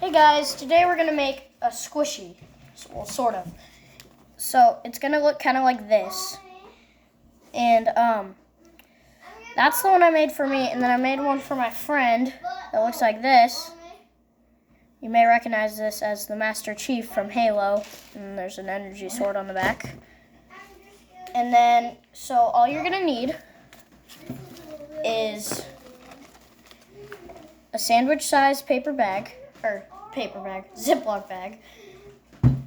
Hey guys, today we're gonna make a squishy, well, sort of. So it's gonna look kind of like this, and that's the one I made for me, and then I made one for my friend that looks like this. You may recognize this as the Master Chief from Halo, and there's an energy sword on the back. And then, so all you're gonna need is a sandwich-sized Ziploc bag,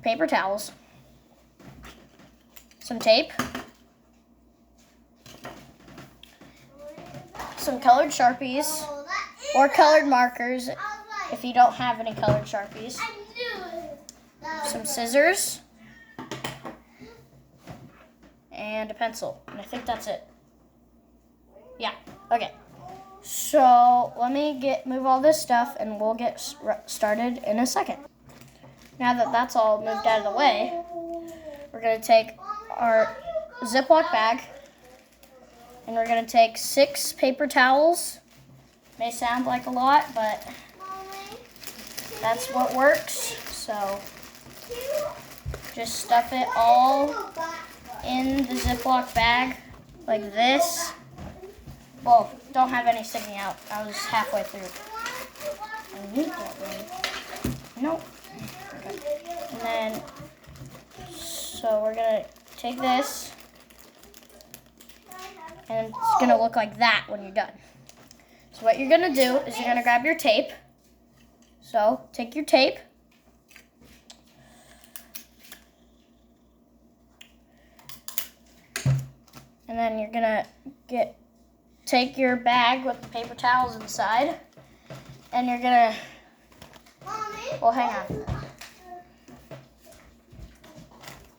paper towels, some tape, some colored Sharpies, or colored markers if you don't have any colored Sharpies, some scissors, and a pencil. And I think that's it. Yeah, okay. So let me move all this stuff, and we'll get started in a second. Now that that's all moved out of the way, we're going to take our Ziploc bag, and we're going to take 6 paper towels. May sound like a lot, but that's what works. So just stuff it all in the Ziploc bag like this. Well, don't have any sticking out. I was halfway through. I need that one. Nope. Okay. And then, so we're going to take this, and it's going to look like that when you're done. So what you're going to do is you're going to grab your tape. So take your tape. And then you're going to take your bag with the paper towels inside, and you're gonna, well, hang on.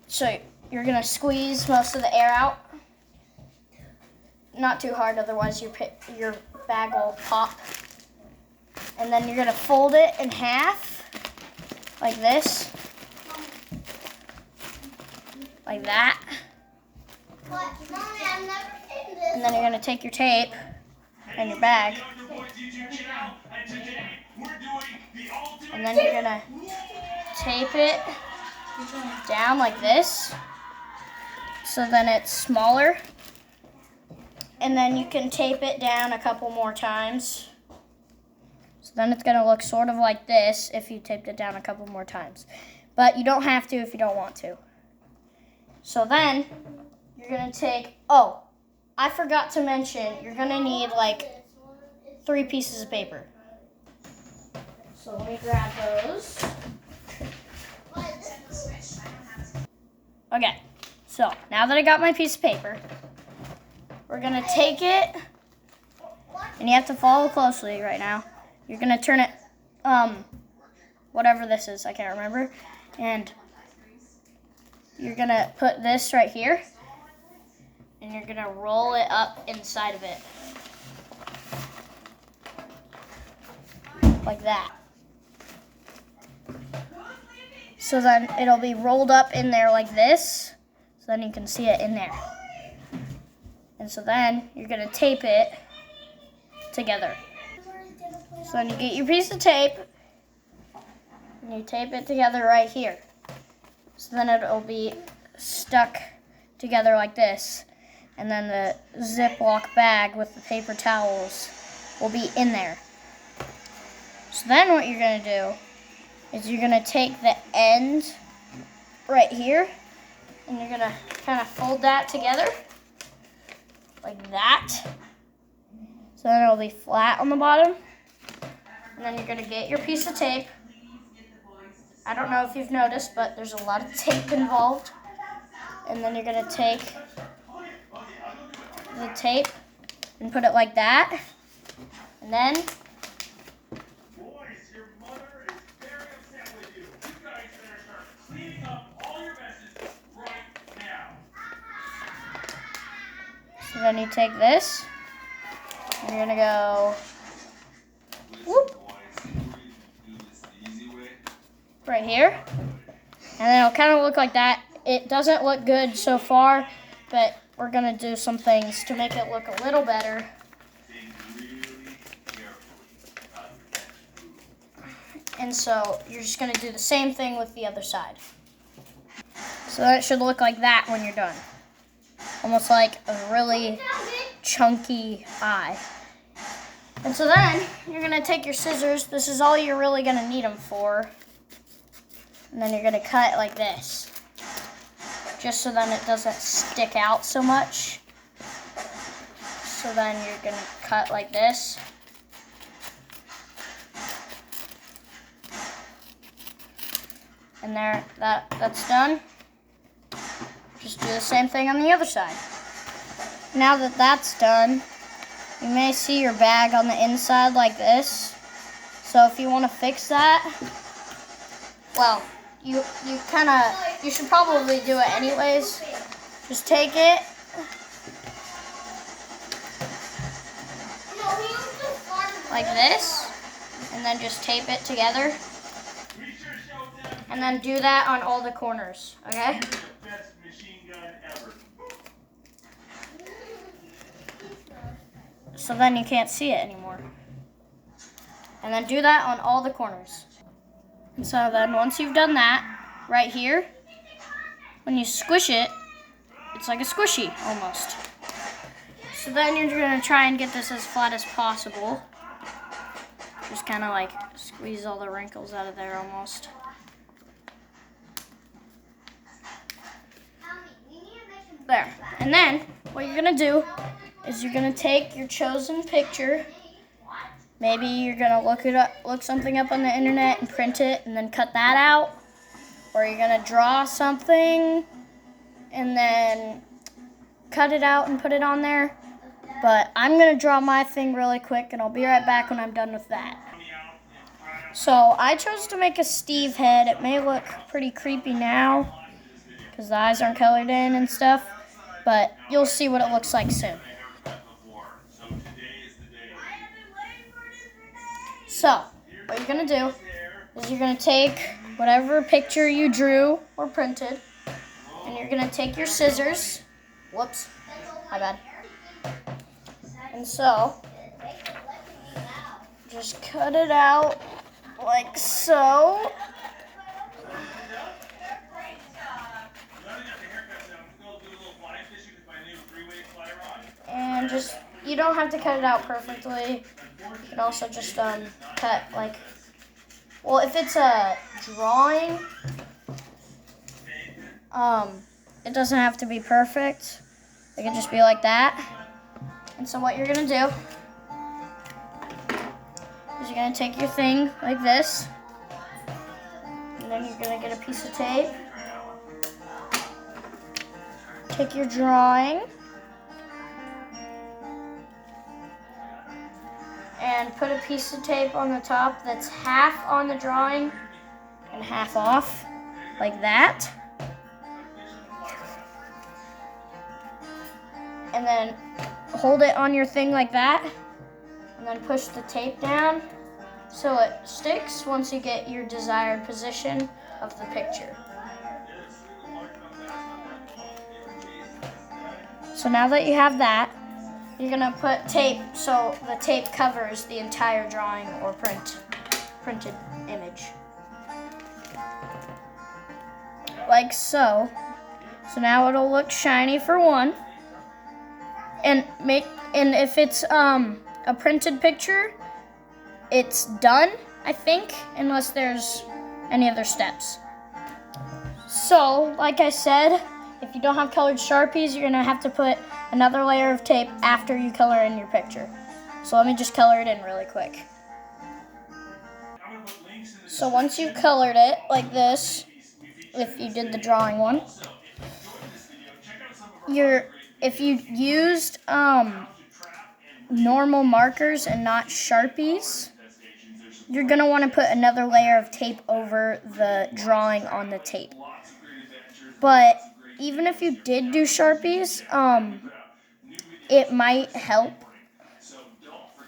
So you're gonna squeeze most of the air out. Not too hard, otherwise your bag will pop. And then you're gonna fold it in half, like this, like that. And then you're going to take your tape and your bag, and then you're going to tape it down like this, so then it's smaller. And then you can tape it down a couple more times. So then it's going to look sort of like this if you taped it down a couple more times. But you don't have to if you don't want to. So then you're going to take, I forgot to mention, you're going to need like 3 pieces of paper. So let me grab those. Okay, so now that I got my piece of paper, we're going to take it, and you have to follow closely right now. You're going to turn it, whatever this is, I can't remember, and you're going to put this right here. And you're going to roll it up inside of it. Like that. So then it'll be rolled up in there like this. So then you can see it in there. And so then you're going to tape it together. So then you get your piece of tape, and you tape it together right here. So then it'll be stuck together like this. And then the Ziploc bag with the paper towels will be in there. So then what you're going to do is you're going to take the end right here, and you're going to kind of fold that together like that. So then it'll be flat on the bottom. And then you're going to get your piece of tape. I don't know if you've noticed, but there's a lot of tape involved. And then you're going to take the tape and put it like that, and then so then you take this, and you're gonna go whoop right here, and then it'll kind of look like that. It doesn't look good so far, but we're going to do some things to make it look a little better. And so you're just gonna do the same thing with the other side. So that should look like that when you're done. Almost like a really chunky eye. And so then you're gonna take your scissors. This is all you're really gonna need them for. And then you're gonna cut like this. Just so then it doesn't stick out so much. So then you're gonna cut like this. And there, that's done. Just do the same thing on the other side. Now that that's done, you may see your bag on the inside like this. So if you want to fix that, well, you should probably do it anyways. Just take it. Like this, and then just tape it together. And then do that on all the corners, okay? So then you can't see it anymore. And then do that on all the corners. And so then once you've done that, right here, when you squish it, it's like a squishy almost. So then you're gonna try and get this as flat as possible. Just kind of like squeeze all the wrinkles out of there almost. There. And then what you're gonna do is you're gonna take your chosen picture. Maybe you're gonna look something up on the internet and print it and then cut that out. Or you're gonna draw something and then cut it out and put it on there. But I'm gonna draw my thing really quick and I'll be right back when I'm done with that. So I chose to make a Steve head. It may look pretty creepy now because the eyes aren't colored in and stuff, but you'll see what it looks like soon. So what you're gonna do is you're gonna take whatever picture you drew or printed, and you're gonna take your scissors. Whoops, my bad. And so just cut it out like so. And just, you don't have to cut it out perfectly. You can also just cut like, well, if it's a drawing, it doesn't have to be perfect. It can just be like that. And so what you're gonna do is you're gonna take your thing like this, and then you're gonna get a piece of tape. Take your drawing and put a piece of tape on the top that's half on the drawing and half off, like that. And then hold it on your thing like that, and then push the tape down so it sticks once you get your desired position of the picture. So now that you have that, you're gonna put tape so the tape covers the entire drawing or printed image. Like so. So now it'll look shiny for one. And if it's a printed picture, it's done, I think, unless there's any other steps. So, like I said, if you don't have colored Sharpies, you're gonna have to put another layer of tape after you color in your picture. So let me just color it in really quick. So once you've colored it like this, if you did the drawing one, if you used normal markers and not Sharpies, you're gonna want to put another layer of tape over the drawing on the tape. But even if you did do Sharpies, it might help.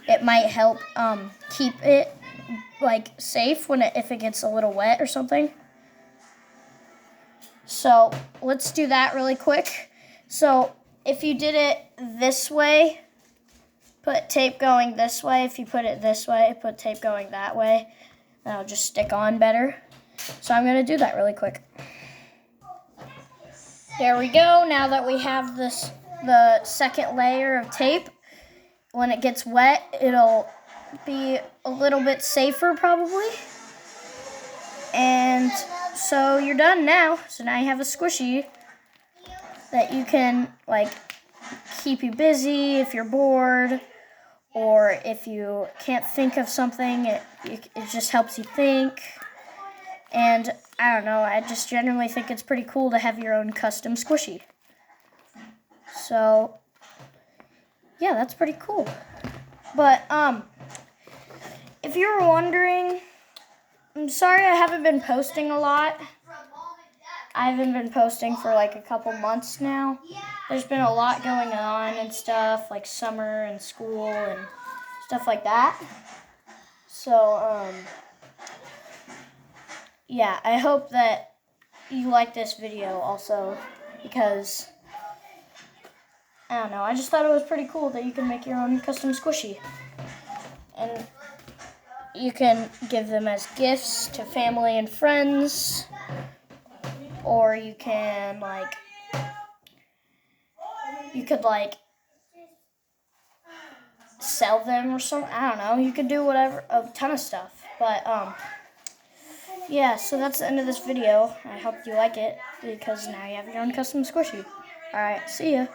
It might help keep it like safe if it gets a little wet or something. So let's do that really quick. So if you did it this way, put tape going this way. If you put it this way, put tape going that way. and it'll just stick on better. So I'm going to do that really quick. There we go. Now that we have the second layer of tape, when it gets wet, it'll be a little bit safer probably. And so you're done now. So now you have a squishy that you can like keep you busy if you're bored, or if you can't think of something, it just helps you think. And I don't know, I just generally think it's pretty cool to have your own custom squishy. So yeah, that's pretty cool. But if you were wondering, I'm sorry I haven't been posting a lot. I haven't been posting for like a couple months now. There's been a lot going on and stuff, like summer and school and stuff like that. So, yeah, I hope that you like this video also, because, I don't know, I just thought it was pretty cool that you can make your own custom squishy. And you can give them as gifts to family and friends, or you can, like, you could, like, sell them or something. I don't know. You could do whatever, a ton of stuff. But, yeah, so that's the end of this video. I hope you like it, because now you have your own custom squishy. Alright, see ya.